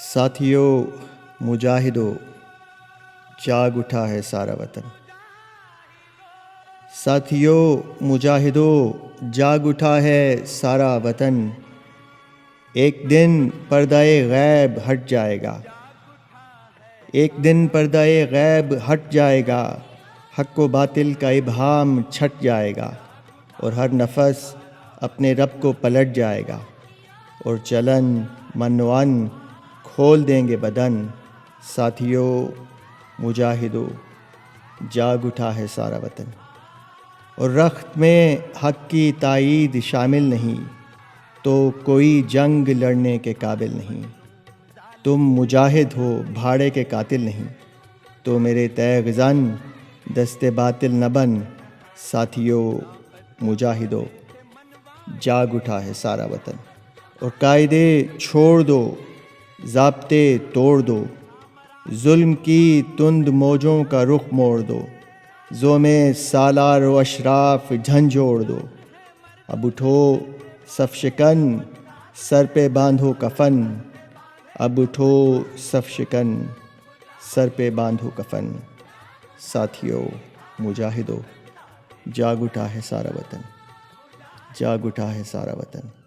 ساتھیو مجاہدو جاگ اٹھا ہے سارا وطن۔ ساتھیو مجاہدو جاگ اٹھا ہے سارا وطن۔ ایک دن پردہ غیب ہٹ جائے گا، ایک دن پردہ غیب ہٹ جائے گا، حق و باطل کا ابہام چھٹ جائے گا، اور ہر نفس اپنے رب کو پلٹ جائے گا، اور چلن من و ان کھول دیں گے بدن۔ ساتھیو مجاہدو جاگ اٹھا ہے سارا وطن۔ اور رخت میں حق کی تائید شامل نہیں تو کوئی جنگ لڑنے کے قابل نہیں۔ تم مجاہد ہو بھاڑے کے قاتل نہیں، تو میرے تیغ زن دست باطل نہ بن۔ ساتھیو مجاہدو جاگ اٹھا ہے سارا وطن۔ اور قاعدے چھوڑ دو، ضابطے توڑ دو، ظلم کی تند موجوں کا رخ موڑ دو، زوم سالار و اشراف جھنجھوڑ دو۔ اب اٹھو صف شکن سر پہ باندھو کفن، اب اٹھو صف شکن سر پہ باندھو کفن۔ ساتھیو مجاہدو جاگ اٹھا ہے سارا وطن، جاگ اٹھا ہے سارا وطن۔